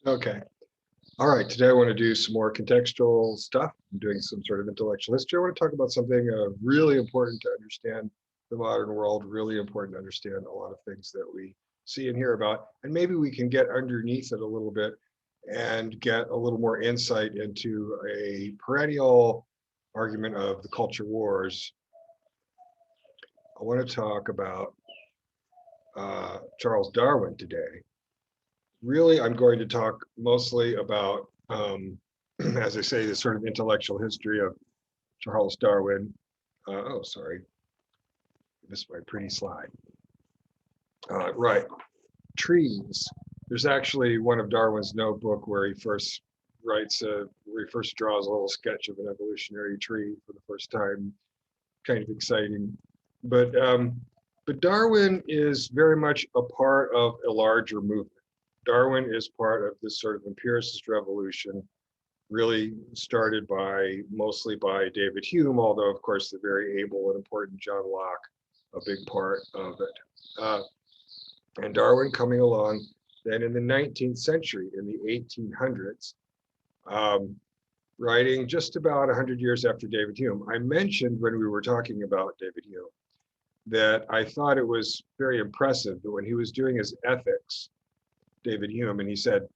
Okay. All right. Today I want to do some more contextual stuff. I'm doing some sort of intellectual history. I want to talk about something really important to understand the modern world, really important to understand a lot of things that we see and hear about. And maybe we can get underneath it a little bit and get a little more insight into a perennial argument of the culture wars. I want to talk about Charles Darwin today. Really, I'm going to talk mostly about, as I say, the sort of intellectual history of Charles Darwin. Oh, sorry, missed my pretty slide. Right, trees. There's actually one of Darwin's notebook where he first where he first draws a little sketch of an evolutionary tree for the first time. Kind of exciting, but Darwin is very much a part of a larger movement. Darwin is part of this sort of empiricist revolution, really started mostly by David Hume, although of course the very able and important John Locke, a big part of it. And Darwin coming along then in the 19th century, in the 1800s, writing just about 100 years after David Hume. I mentioned when we were talking about David Hume that I thought it was very impressive that when he was doing his ethics, David Hume, and he said,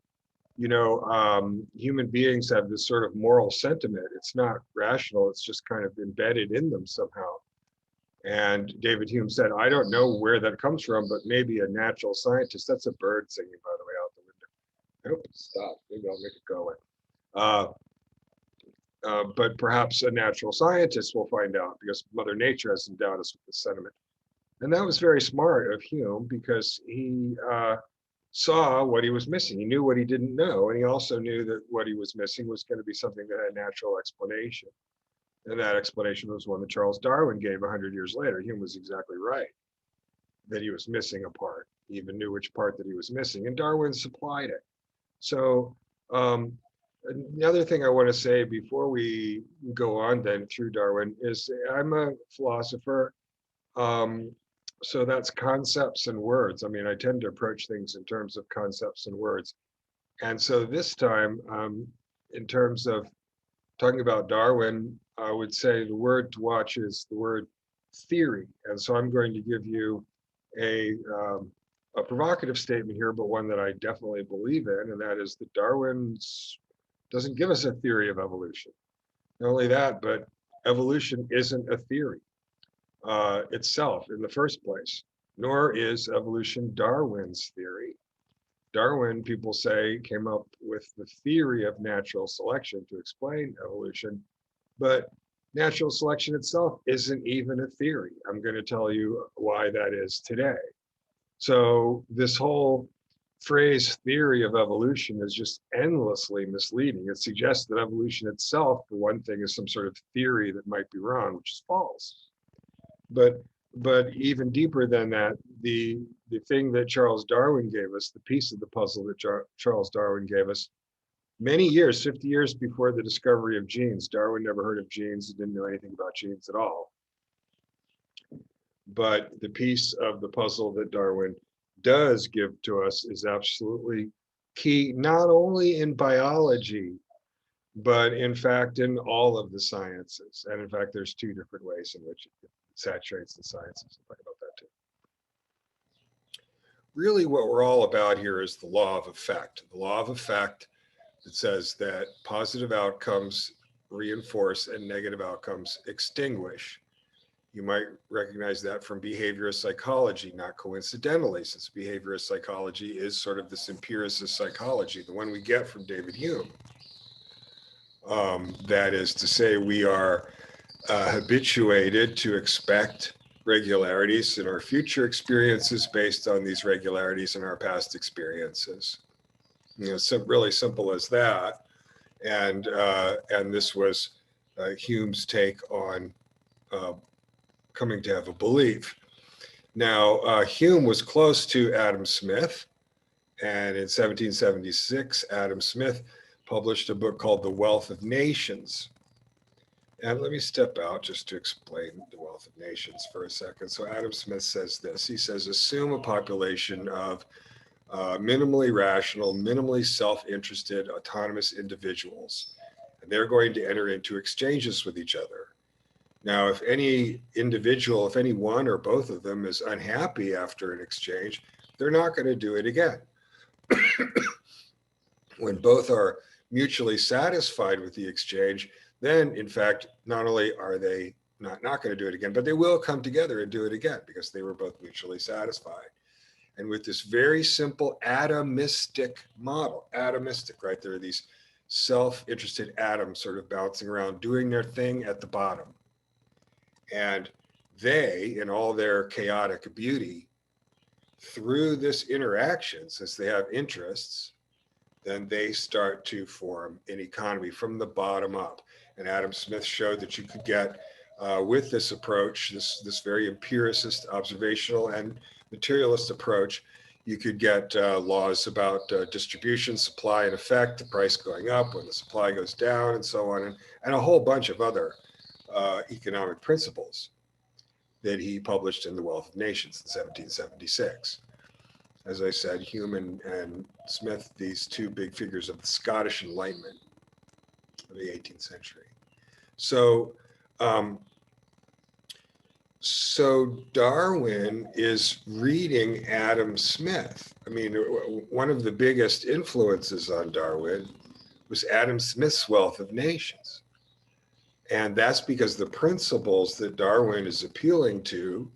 human beings have this sort of moral sentiment. It's not rational. It's just kind of embedded in them somehow. And David Hume said, I don't know where that comes from, but maybe a natural scientist. That's a bird singing, by the way, out the window. I hope it stopped. Maybe I'll make it go away. But perhaps a natural scientist will find out, because Mother Nature has endowed us with this sentiment. And that was very smart of Hume, because he saw what he was missing. He knew what he didn't know, and he also knew that what he was missing was going to be something that had a natural explanation. And that explanation was one that Charles Darwin gave 100 years later. Hume was exactly right, that he was missing a part. He even knew which part that he was missing, and Darwin supplied it. So the other thing I want to say before we go on then through Darwin is I'm a philosopher. So that's concepts and words. I mean, I tend to approach things in terms of concepts and words. And so this time, in terms of talking about Darwin, I would say the word to watch is the word theory. And so I'm going to give you a provocative statement here, but one that I definitely believe in, and that is that Darwin doesn't give us a theory of evolution. Not only that, but evolution isn't a theory itself in the first place, nor is evolution Darwin's theory. Darwin, people say, came up with the theory of natural selection to explain evolution, but natural selection itself isn't even a theory. I'm going to tell you why that is today. So this whole phrase theory of evolution is just endlessly misleading. It suggests that evolution itself, for one thing, is some sort of theory that might be wrong, which is false. But even deeper than that, the thing that Charles Darwin gave us, the piece of the puzzle that Charles Darwin gave us, many years, 50 years before the discovery of genes. Darwin never heard of genes, he didn't know anything about genes at all. But the piece of the puzzle that Darwin does give to us is absolutely key, not only in biology, but in fact in all of the sciences. And in fact, there's two different ways in which it saturates the sciences. I'll talk about that too. Really what we're all about here is the law of effect. The law of effect that says that positive outcomes reinforce and negative outcomes extinguish. You might recognize that from behaviorist psychology, not coincidentally, since behaviorist psychology is sort of this empiricist psychology, the one we get from David Hume. That is to say, we are habituated to expect regularities in our future experiences based on these regularities in our past experiences. Really simple as that. And this was Hume's take on coming to have a belief. Now, Hume was close to Adam Smith, and in 1776, Adam Smith published a book called The Wealth of Nations. And let me step out just to explain The Wealth of Nations for a second. So Adam Smith says this. He says, assume a population of minimally rational, minimally self-interested, autonomous individuals. And they're going to enter into exchanges with each other. Now, if any individual, if any one or both of them is unhappy after an exchange, they're not going to do it again. When both are mutually satisfied with the exchange, then in fact, not only are they not going to do it again, but they will come together and do it again because they were both mutually satisfied. And with this very simple atomistic model, atomistic, right? There are these self-interested atoms sort of bouncing around, doing their thing at the bottom. And they, in all their chaotic beauty, through this interaction, since they have interests, then they start to form an economy from the bottom up. And Adam Smith showed that you could get, with this approach, this very empiricist, observational, and materialist approach, you could get laws about distribution, supply, and effect, the price going up when the supply goes down, and so on, and a whole bunch of other economic principles that he published in The Wealth of Nations in 1776. As I said, Hume and Smith, these two big figures of the Scottish Enlightenment of the 18th century. So, so Darwin is reading Adam Smith. I mean, one of the biggest influences on Darwin was Adam Smith's Wealth of Nations. And that's because the principles that Darwin is appealing to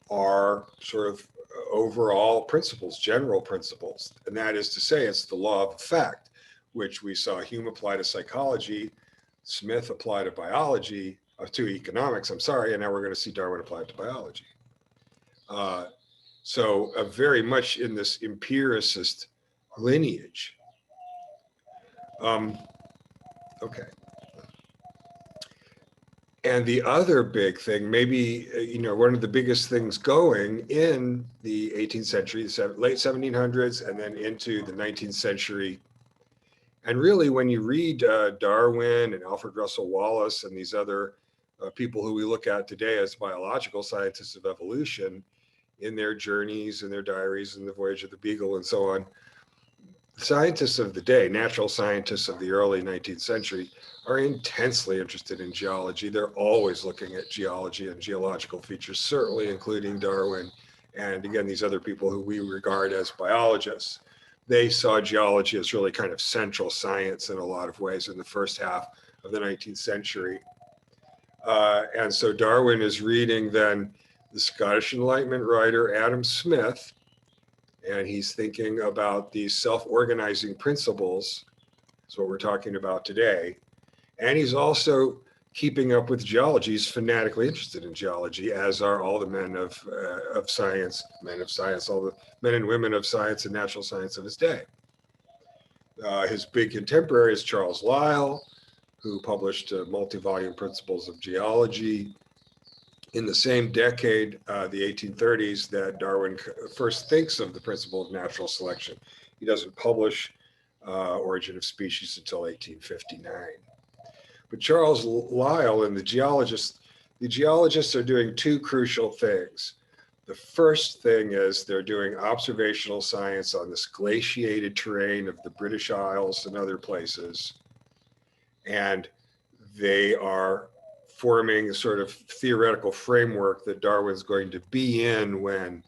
are sort of overall principles, general principles. And that is to say, it's the law of effect, which we saw Hume apply to psychology, Smith apply to biology, to economics, I'm sorry, and now we're going to see Darwin apply it to biology. So very much in this empiricist lineage. Okay. And the other big thing, maybe, one of the biggest things going in the 18th century, the late 1700s, and then into the 19th century. And really, when you read Darwin and Alfred Russel Wallace and these other people who we look at today as biological scientists of evolution, in their journeys and their diaries and the Voyage of the Beagle and so on, scientists of the day, natural scientists of the early 19th century, are intensely interested in geology. They're always looking at geology and geological features, certainly including Darwin and, again, these other people who we regard as biologists. They saw geology as really kind of central science in a lot of ways in the first half of the 19th century. And so Darwin is reading then the Scottish Enlightenment writer Adam Smith, and he's thinking about these self-organizing principles. That's what we're talking about today. And he's also keeping up with geology. He's fanatically interested in geology, as are all the men of science, all the men and women of science and natural science of his day. His big contemporary is Charles Lyell, who published multi-volume Principles of Geology. In the same decade, the 1830s, that Darwin first thinks of the principle of natural selection. He doesn't publish Origin of Species until 1859. But Charles Lyell and the geologists are doing two crucial things. The first thing is they're doing observational science on this glaciated terrain of the British Isles and other places. And they are forming a sort of theoretical framework that Darwin's going to be in when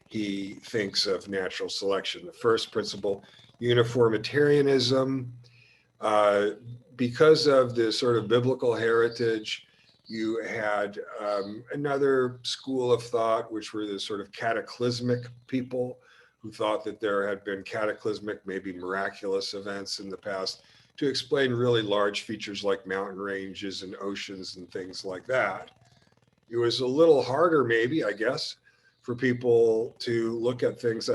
he thinks of natural selection. The first principle, uniformitarianism. Because of the sort of biblical heritage, you had another school of thought, which were the sort of cataclysmic people who thought that there had been cataclysmic, maybe miraculous events in the past to explain really large features like mountain ranges and oceans and things like that. It was a little harder, maybe, I guess, for people to look at things.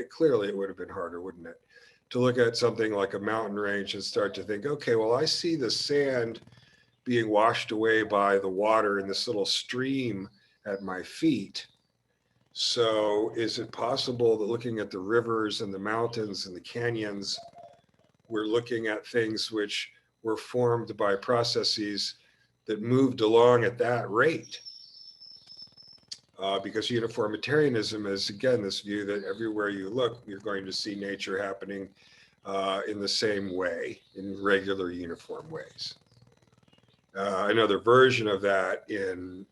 Clearly, it would have been harder, wouldn't it? To look at something like a mountain range and start to think, okay, well, I see the sand being washed away by the water in this little stream at my feet. So is it possible that looking at the rivers and the mountains and the canyons, we're looking at things which were formed by processes that moved along at that rate? because uniformitarianism is, again, this view that everywhere you look, you're going to see nature happening in the same way, in regular, uniform ways. Another version of that in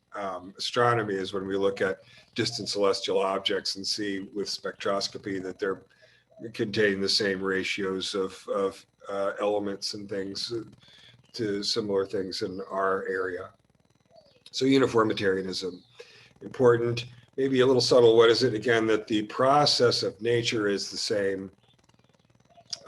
astronomy is when we look at distant celestial objects and see with spectroscopy that they're containing the same ratios of elements and things to similar things in our area. So uniformitarianism, important, maybe a little subtle. What is it again? That the process of nature is the same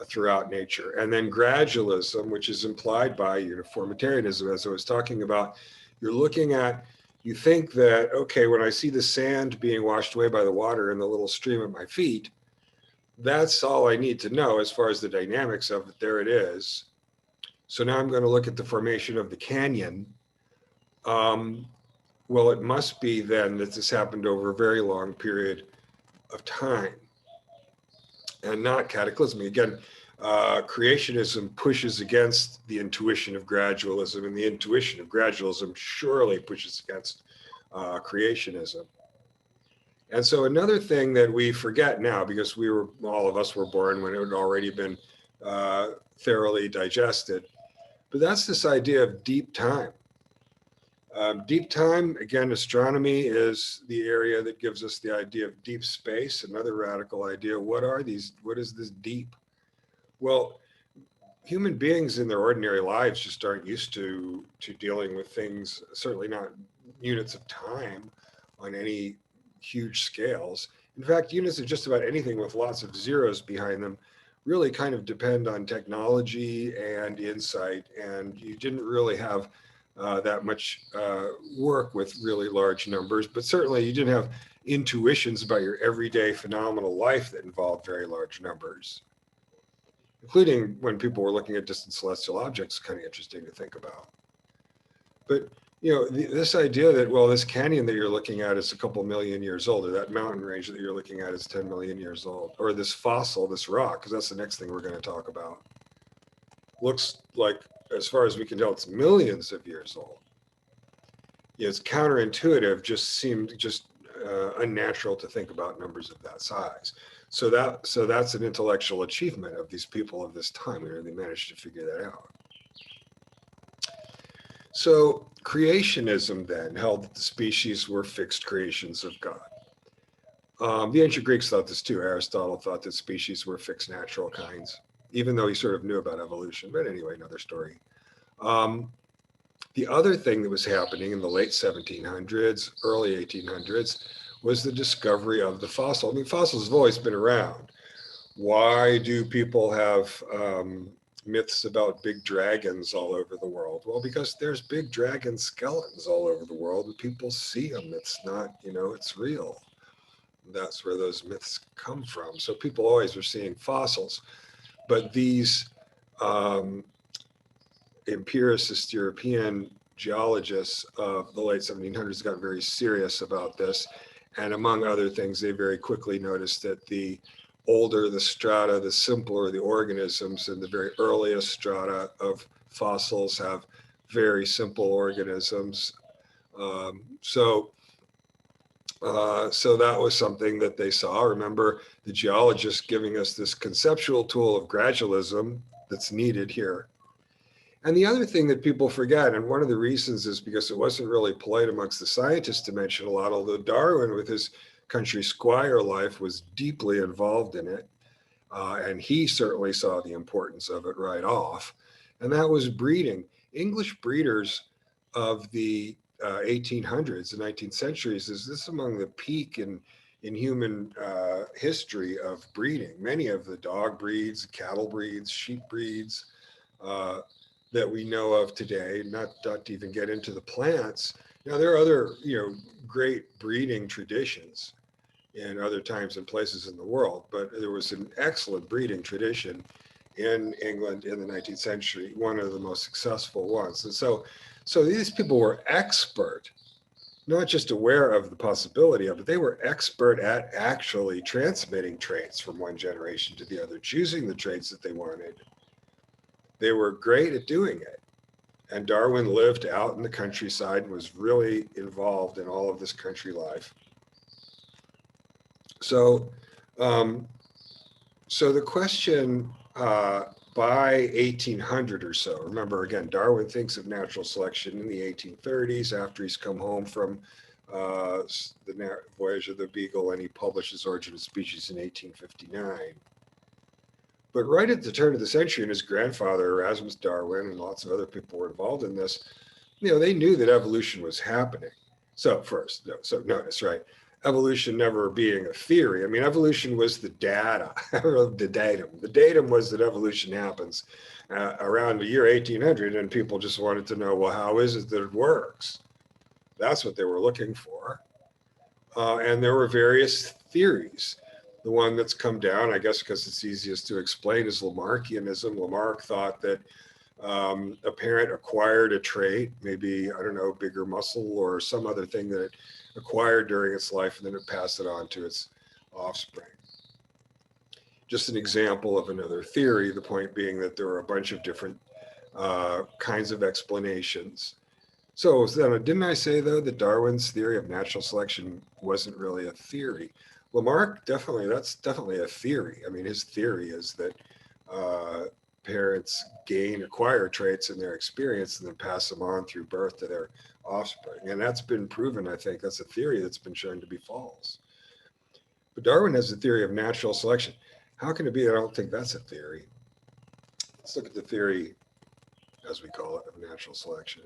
throughout nature. And then gradualism, which is implied by uniformitarianism, as I was talking about, you're looking at, you think that, okay, when I see the sand being washed away by the water in the little stream at my feet, that's all I need to know as far as the dynamics of it. There it is. So now I'm going to look at the formation of the canyon. Well, it must be then that this happened over a very long period of time and not cataclysmic. Again, creationism pushes against the intuition of gradualism, and the intuition of gradualism surely pushes against creationism. And so another thing that we forget now, because all of us were born when it had already been thoroughly digested, but that's this idea of deep time. Deep time, again, astronomy is the area that gives us the idea of deep space, another radical idea. What is this deep? Well, human beings in their ordinary lives just aren't used to dealing with things, certainly not units of time on any huge scales. In fact, units of just about anything with lots of zeros behind them really kind of depend on technology and insight, and you didn't really have that much work with really large numbers, but certainly you didn't have intuitions about your everyday phenomenal life that involved very large numbers, including when people were looking at distant celestial objects. Kind of interesting to think about. But this idea that, well, this canyon that you're looking at is a couple million years old, or that mountain range that you're looking at is 10 million years old, or this fossil, this rock, because that's the next thing we're going to talk about, looks like, as far as we can tell, it's millions of years old. It's counterintuitive, just seemed unnatural to think about numbers of that size. So that's an intellectual achievement of these people of this time. We really managed to figure that out. So creationism then held that the species were fixed creations of God. The ancient Greeks thought this too. Aristotle thought that species were fixed natural kinds, even though he sort of knew about evolution. But anyway, another story. The other thing that was happening in the late 1700s, early 1800s, was the discovery of the fossil. I mean, fossils have always been around. Why do people have myths about big dragons all over the world? Well, because there's big dragon skeletons all over the world and people see them. It's not, it's real. That's where those myths come from. So people always are seeing fossils. But these empiricist European geologists of the late 1700s got very serious about this. And among other things, they very quickly noticed that the older the strata, the simpler the organisms, and the very earliest strata of fossils have very simple organisms. So that was something that they saw. Remember, the geologists giving us this conceptual tool of gradualism that's needed here. And the other thing that people forget, and one of the reasons is because it wasn't really polite amongst the scientists to mention a lot, although Darwin with his country squire life was deeply involved in it. And he certainly saw the importance of it right off. And that was breeding. English breeders of the 1800s, the 19th centuries, is this among the peak in human history of breeding. Many of the dog breeds, cattle breeds, sheep breeds, that we know of today, not to even get into the plants. Now, there are other, great breeding traditions in other times and places in the world, but there was an excellent breeding tradition in England in the 19th century, one of the most successful ones. And so these people were expert, not just aware of the possibility of it, they were expert at actually transmitting traits from one generation to the other, choosing the traits that they wanted. They were great at doing it. And Darwin lived out in the countryside and was really involved in all of this country life. So, um, so the question by 1800 or so, remember again, Darwin thinks of natural selection in the 1830s after he's come home from the Voyage of the Beagle, and he publishes Origin of Species in 1859. But right at the turn of the century, and his grandfather, Erasmus Darwin, and lots of other people were involved in this, they knew that evolution was happening. So so notice, right? Evolution never being a theory. I mean, evolution was the data, the datum. The datum was that evolution happens around the year 1800, and people just wanted to know, well, how is it that it works? That's what they were looking for. And there were various theories. The one that's come down, I guess, because it's easiest to explain, is Lamarckianism. Lamarck thought that a parent acquired a trait, maybe, I don't know, bigger muscle or some other thing that it acquired during its life, and then it passed it on to its offspring. Just an example of another theory, the point being that there are a bunch of different kinds of explanations. So didn't I say, though, that Darwin's theory of natural selection wasn't really a theory? Lamarck, that's definitely a theory. I mean, his theory is that parents acquire traits in their experience and then pass them on through birth to their offspring. And that's been proven, I think. That's a theory that's been shown to be false. But Darwin has a theory of natural selection. How can it be? I don't think that's a theory. Let's look at the theory, as we call it, of natural selection.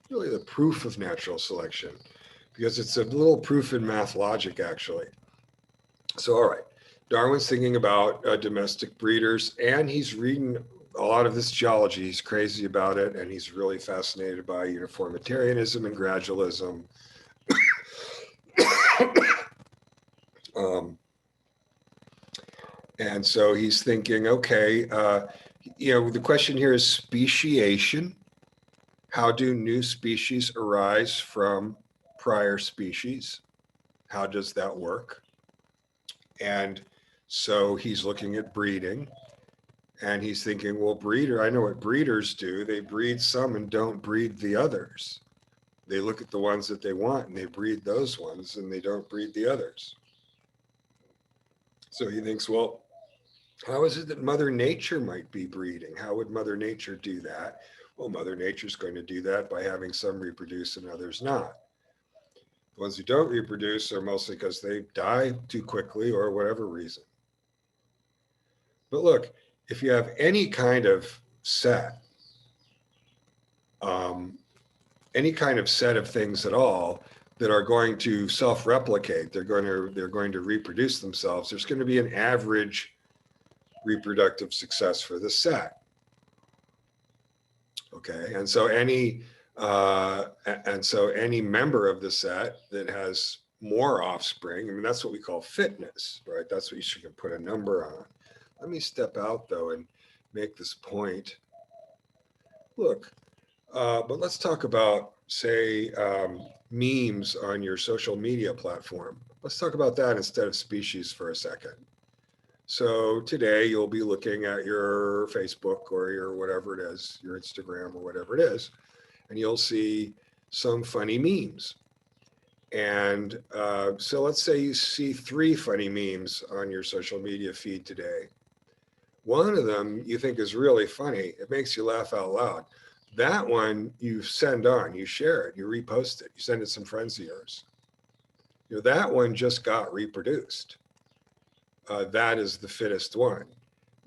Really the proof of natural selection, because it's a little proof in math logic, actually. So, all right, Darwin's thinking about domestic breeders, and he's reading a lot of this geology. He's crazy about it, and he's really fascinated by uniformitarianism and gradualism. And so he's thinking, okay, the question here is speciation. How do new species arise from prior species? How does that work? And so he's looking at breeding, and he's thinking, well, I know what breeders do. They breed some and don't breed the others. They look at the ones that they want and they breed those ones, and they don't breed the others. So he thinks, well, how is it that Mother Nature might be breeding? How would Mother Nature do that? Well, Mother Nature's going to do that by having some reproduce and others not. The ones who don't reproduce are mostly because they die too quickly or whatever reason. But look, if you have any kind of set, any kind of set of things at all that are going to self-replicate, they're going to reproduce themselves, there's going to be an average reproductive success for the set. Okay, and so any member of the set that has more offspring, I mean, that's what we call fitness, right? That's what you should put a number on. Let me step out, though, and make this point. Look, but let's talk about, say, memes on your social media platform. Let's talk about that instead of species for a second. So today you'll be looking at your Facebook or your whatever it is, your Instagram or whatever it is, and you'll see some funny memes. And so let's say you see 3 funny memes on your social media feed today. One of them you think is really funny. It makes you laugh out loud. That one you send on, you share it, you repost it, you send it to some friends of yours. That one just got reproduced. That is the fittest one.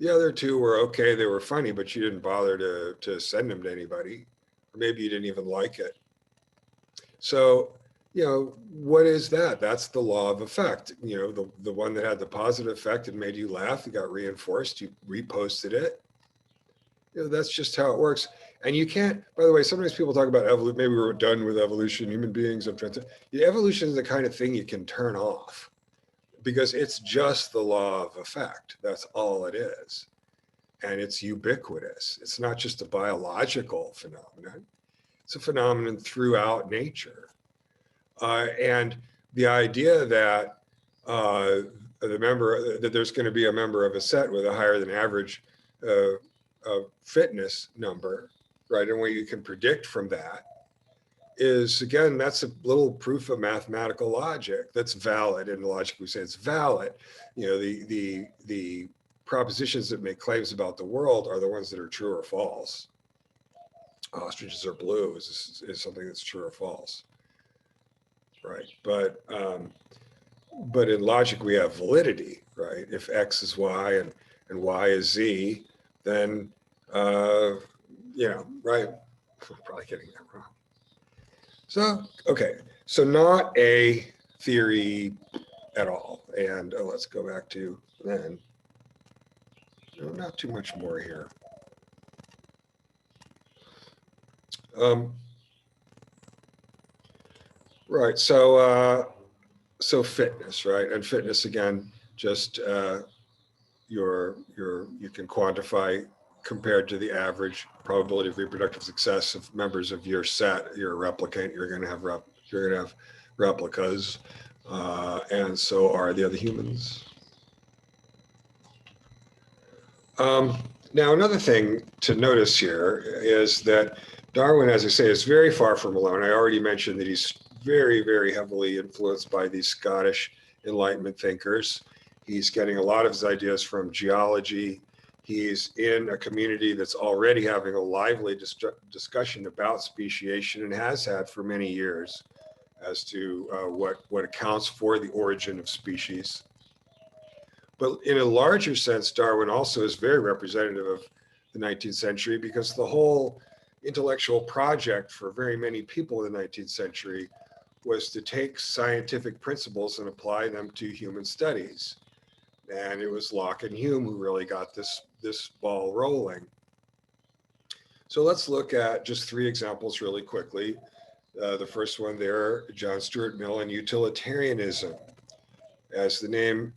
The other 2 were okay, they were funny, but you didn't bother to send them to anybody, or maybe you didn't even like it. So, what is that? That's the law of effect. The one that had the positive effect and made you laugh, it got reinforced, you reposted it. That's just how it works. And you can't, by the way, sometimes people talk about evolution, maybe we're done with evolution, human beings have evolution is the kind of thing you can turn off, because it's just the law of effect. That's all it is. And it's ubiquitous. It's not just a biological phenomenon. It's a phenomenon throughout nature. And the idea that that there's going to be a member of a set with a higher than average fitness number, right, and what you can predict from that, is, again, that's a little proof of mathematical logic that's valid. In logic, we say it's valid. You know, the propositions that make claims about the world are the ones that are true or false. Ostriches are blue is something that's true or false, right? But in logic, we have validity, right? If X is Y and Y is Z, then, you know, right? I'm probably getting that wrong. So, okay, so not a theory at all. And let's go back to then. No, not too much more here. Right, so fitness, right? And fitness, again, just you can quantify compared to the average probability of reproductive success of members of your set. You're a replicant. You're going to have replicas, and so are the other humans. Now, another thing to notice here is that Darwin, as I say, is very far from alone. I already mentioned that he's very, very heavily influenced by these Scottish Enlightenment thinkers. He's getting a lot of his ideas from geology. He's in a community that's already having a lively discussion about speciation and has had for many years as to what accounts for the origin of species. But in a larger sense, Darwin also is very representative of the 19th century because the whole intellectual project for very many people in the 19th century was to take scientific principles and apply them to human studies. And it was Locke and Hume who really got this ball rolling. So let's look at just 3 examples really quickly. The first one there, John Stuart Mill and utilitarianism. As the name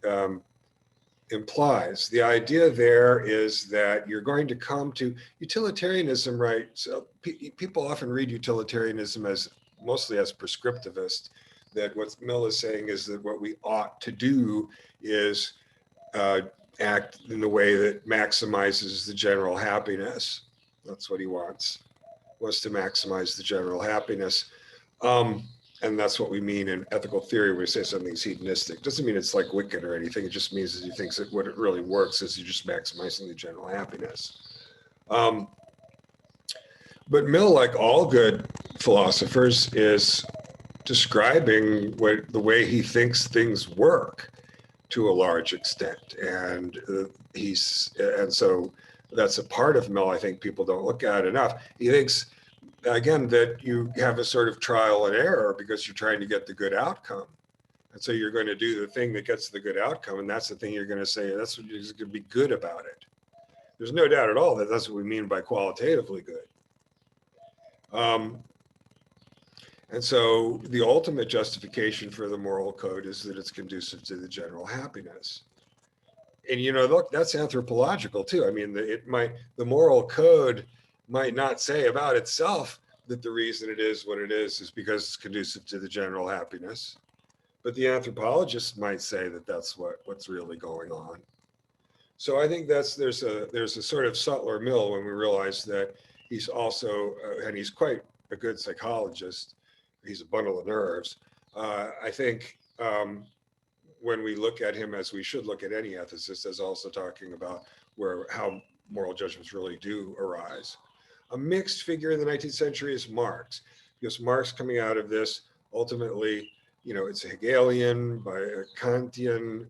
implies, the idea there is that you're going to come to utilitarianism, right? So people often read utilitarianism as mostly as prescriptivist, that what Mill is saying is that what we ought to do is act in the way that maximizes the general happiness. That's what he wants to maximize the general happiness. And that's what we mean in ethical theory when we say something's hedonistic. Doesn't mean it's like wicked or anything. It just means that he thinks that what it really works is you're just maximizing the general happiness. But Mill, like all good philosophers, is describing the way he thinks things work to a large extent. And so that's a part of Mill I think people don't look at enough. He thinks, again, that you have a sort of trial and error because you're trying to get the good outcome. And so you're going to do the thing that gets the good outcome. And that's the thing you're going to say, that's what is going to be good about it. There's no doubt at all that that's what we mean by qualitatively good. And so the ultimate justification for the moral code is that it's conducive to the general happiness. And, you know, look, that's anthropological too. I mean, the moral code might not say about itself that the reason it is what it is because it's conducive to the general happiness. But the anthropologist might say that that's what's really going on. So I think there's a sort of subtler Mill when we realize that he's also, and he's quite a good psychologist, he's a bundle of nerves. I think when we look at him, as we should look at any ethicist, as also talking about how moral judgments really do arise. A mixed figure in the 19th century is Marx, because Marx, coming out of this, ultimately, you know, it's a Hegelian, by a Kantian,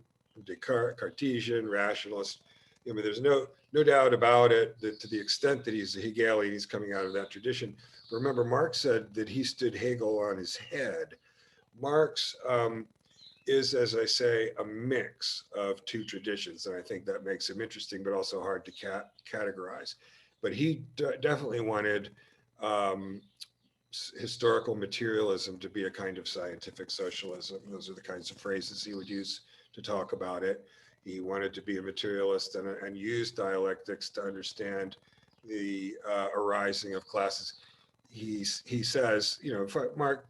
Cartesian, rationalist. I mean, there's no doubt about it that to the extent that he's a Hegelian, he's coming out of that tradition. Remember, Marx said that he stood Hegel on his head. Marx is, as I say, a mix of 2 traditions, and I think that makes him interesting, but also hard to categorize. But he definitely wanted historical materialism to be a kind of scientific socialism. Those are the kinds of phrases he would use to talk about it. He wanted to be a materialist and use dialectics to understand the arising of classes. He says, you know,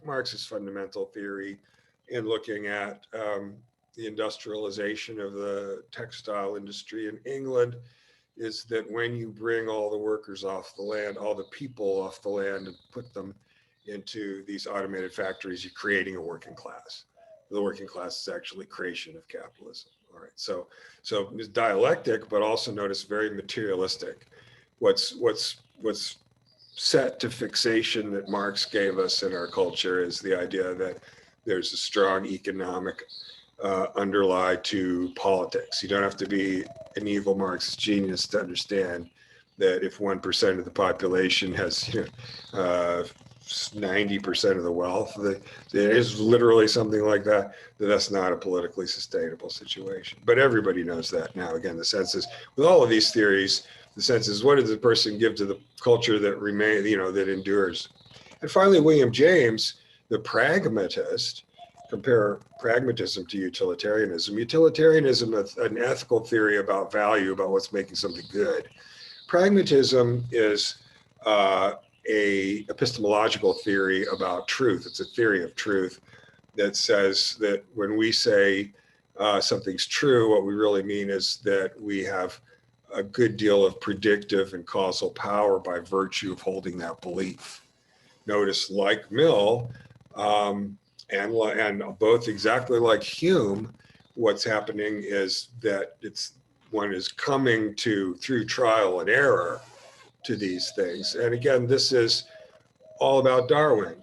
Marx's fundamental theory in looking at the industrialization of the textile industry in England is that when you bring all the workers off the land, all the people off the land and put them into these automated factories, you're creating a working class. The working class is actually creation of capitalism. All right, so it's dialectic, but also notice very materialistic. What's set to fixation that Marx gave us in our culture is the idea that there's a strong economic underlie to politics. You don't have to be an evil Marxist genius to understand that if 1% of the population has 90% of the wealth, there is literally something like that, that's not a politically sustainable situation. But everybody knows that now. Again, the sense is, with all of these theories, the sense is, what does the person give to the culture that remains, that endures? And finally, William James, the pragmatist, compare pragmatism to utilitarianism. Utilitarianism, an ethical theory about value, about what's making something good. Pragmatism is a epistemological theory about truth. It's a theory of truth that says that when we say something's true, what we really mean is that we have a good deal of predictive and causal power by virtue of holding that belief. Notice, like Mill, and both exactly like Hume, what's happening is that one is coming to, through trial and error, to these things. And again, this is all about Darwin,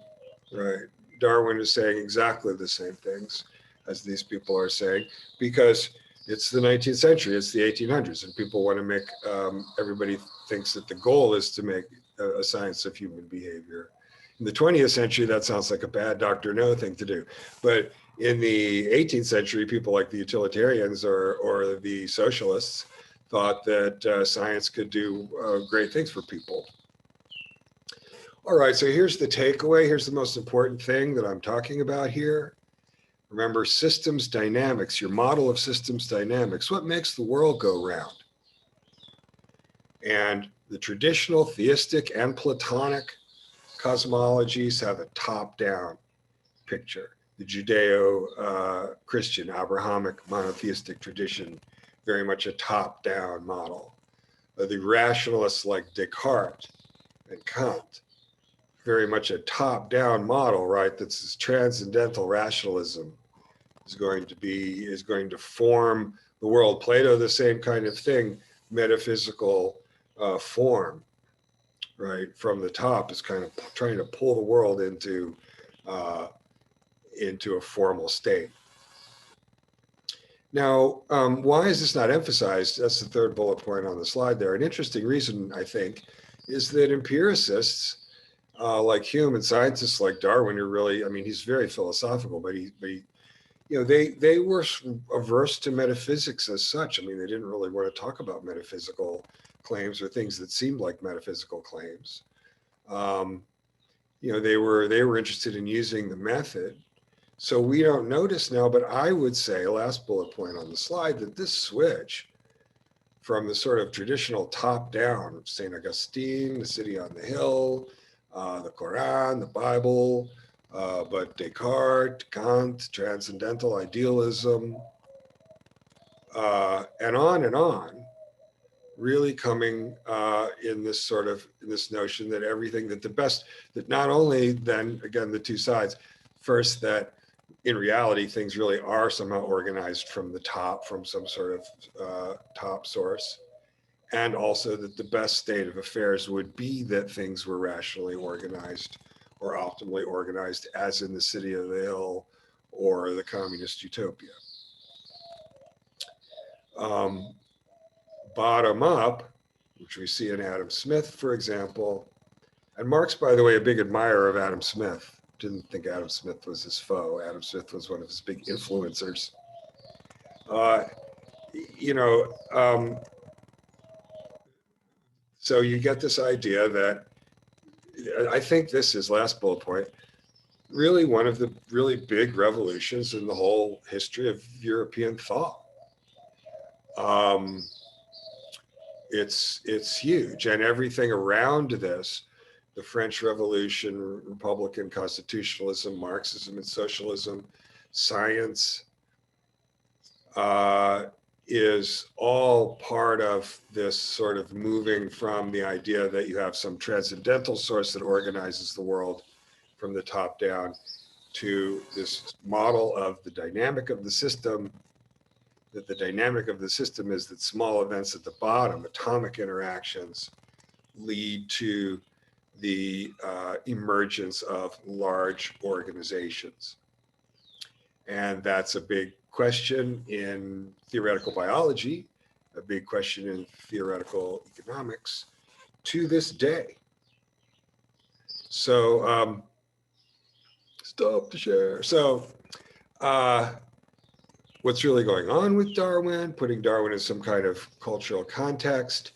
right? Darwin is saying exactly the same things as these people are saying, because it's the 19th century, it's the 1800s, and people want to make, everybody thinks that the goal is to make a science of human behavior. In the 20th century, that sounds like a bad Dr. No thing to do. But in the 18th century, people like the utilitarians or the socialists thought that science could do great things for people. All right, so here's the takeaway. Here's the most important thing that I'm talking about here. Remember, systems dynamics, your model of systems dynamics, what makes the world go round? And the traditional theistic and Platonic cosmologies have a top-down picture. The Judeo-Christian, Abrahamic monotheistic tradition, very much a top-down model. The rationalists like Descartes and Kant, very much a top-down model, right? That's transcendental rationalism is going to form the world. Plato, the same kind of thing, metaphysical form, right? From the top is kind of trying to pull the world into a formal state. Now, why is this not emphasized? That's the third bullet point on the slide there. An interesting reason, I think, is that empiricists like Hume and scientists like Darwin are really, I mean, he's very philosophical, but they were averse to metaphysics as such. I mean, they didn't really want to talk about metaphysical claims or things that seemed like metaphysical claims. They were interested in using the method. So we don't notice now, but I would say, last bullet point on the slide, that this switch from the sort of traditional top-down, St. Augustine, the city on the hill, the Quran, the Bible, but Descartes, Kant, transcendental idealism, and on, really coming in this notion that everything, that not only then, again, the two sides, first, that in reality, things really are somehow organized from the top, from some sort of top source. And also that the best state of affairs would be that things were rationally organized or optimally organized, as in the city of the hill or the communist utopia. Bottom up, which we see in Adam Smith, for example, and Marx, by the way, a big admirer of Adam Smith. Didn't think Adam Smith was his foe. Adam Smith was one of his big influencers. So you get this idea that, I think this is, last bullet point, really one of the really big revolutions in the whole history of European thought. It's huge, and everything around this, the French Revolution, Republican constitutionalism, Marxism and socialism, science, is all part of this sort of moving from the idea that you have some transcendental source that organizes the world from the top down to this model of the dynamic of the system, that the dynamic of the system is that small events at the bottom, atomic interactions, lead to the emergence of large organizations. And that's a big question in theoretical biology, a big question in theoretical economics to this day. So stop the share. So what's really going on with Darwin, putting Darwin in some kind of cultural context,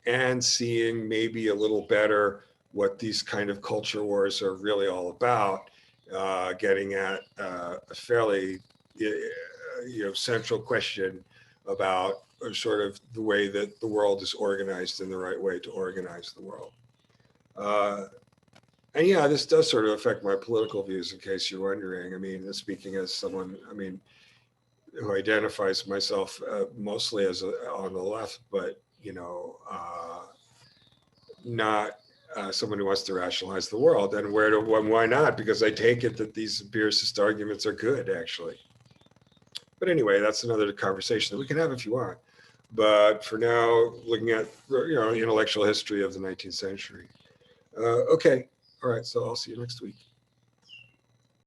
and seeing maybe a little better what these kind of culture wars are really all about, getting at a fairly central question about sort of the way that the world is organized and the right way to organize the world. And yeah, this does sort of affect my political views, in case you're wondering. I mean, speaking as someone, who identifies myself mostly as on the left, but not someone who wants to rationalize the world. And why not? Because I take it that these empiricist arguments are good, actually. But anyway, that's another conversation that we can have if you want. But for now, looking at intellectual history of the 19th century. Okay, all right. So I'll see you next week.